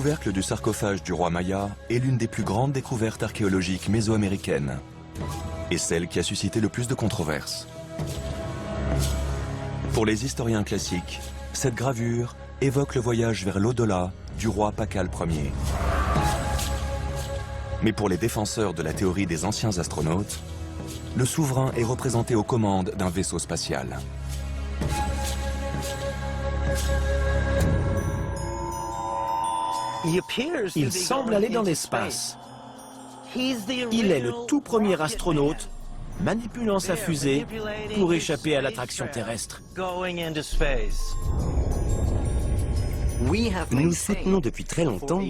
couvercle du sarcophage du roi Maya est l'une des plus grandes découvertes archéologiques mésoaméricaines et celle qui a suscité le plus de controverses. Pour les historiens classiques, cette gravure évoque le voyage vers l'au-delà du roi Pakal Ier. Mais pour les défenseurs de la théorie des anciens astronautes, le souverain est représenté aux commandes d'un vaisseau spatial. Il semble aller dans l'espace. Il est le tout premier astronaute manipulant sa fusée pour échapper à l'attraction terrestre. Nous soutenons depuis très longtemps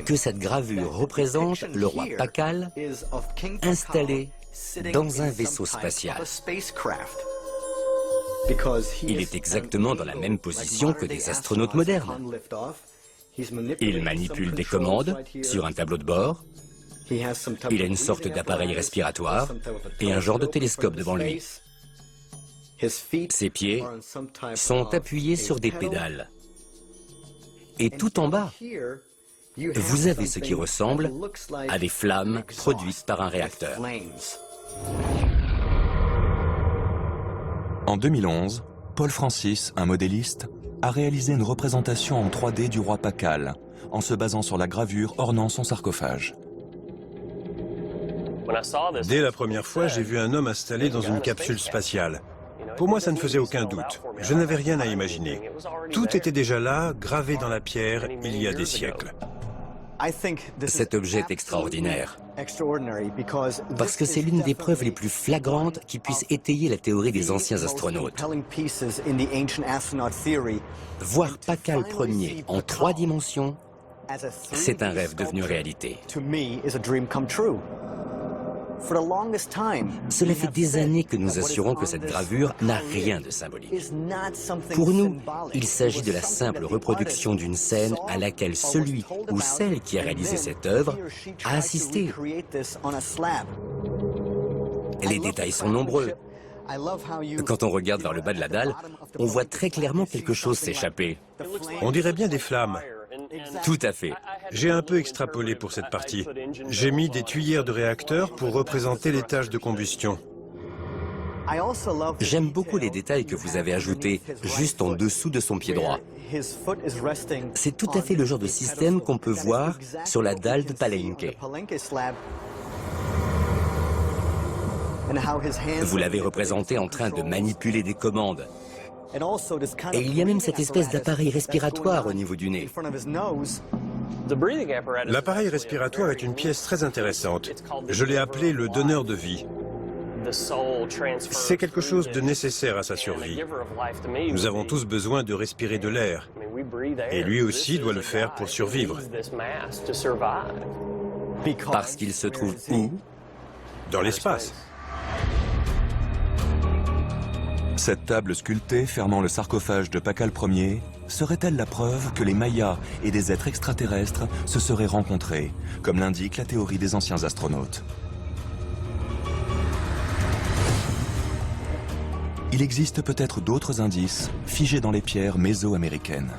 que cette gravure représente le roi Pakal installé dans un vaisseau spatial. Il est exactement dans la même position que des astronautes modernes. Il manipule des commandes sur un tableau de bord. Il a une sorte d'appareil respiratoire et un genre de télescope devant lui. Ses pieds sont appuyés sur des pédales. Et tout en bas, vous avez ce qui ressemble à des flammes produites par un réacteur. En 2011, Paul Francis, un modéliste, a réalisé une représentation en 3D du roi Pakal, en se basant sur la gravure ornant son sarcophage. Dès la première fois, j'ai vu un homme installé dans une capsule spatiale. Pour moi, ça ne faisait aucun doute. Je n'avais rien à imaginer. Tout était déjà là, gravé dans la pierre, il y a des siècles. Cet objet est extraordinaire, parce que c'est l'une des preuves les plus flagrantes qui puissent étayer la théorie des anciens astronautes. Voir Pakal Ier en 3 dimensions, c'est un rêve devenu réalité. Cela fait des années que nous assurons que cette gravure n'a rien de symbolique. Pour nous, il s'agit de la simple reproduction d'une scène à laquelle celui ou celle qui a réalisé cette œuvre a assisté. Les détails sont nombreux. Quand on regarde vers le bas de la dalle, on voit très clairement quelque chose s'échapper. On dirait bien des flammes. Tout à fait. J'ai un peu extrapolé pour cette partie. J'ai mis des tuyères de réacteurs pour représenter les tâches de combustion. J'aime beaucoup les détails que vous avez ajoutés juste en dessous de son pied droit. C'est tout à fait le genre de système qu'on peut voir sur la dalle de Palenque. Vous l'avez représenté en train de manipuler des commandes. Et il y a même cette espèce d'appareil respiratoire au niveau du nez. L'appareil respiratoire est une pièce très intéressante. Je l'ai appelé le donneur de vie. C'est quelque chose de nécessaire à sa survie. Nous avons tous besoin de respirer de l'air. Et lui aussi doit le faire pour survivre. Parce qu'il se trouve où? Dans l'espace. Cette table sculptée fermant le sarcophage de Pakal Ier serait-elle la preuve que les Mayas et des êtres extraterrestres se seraient rencontrés, comme l'indique la théorie des anciens astronautes? Il existe peut-être d'autres indices figés dans les pierres mésoaméricaines.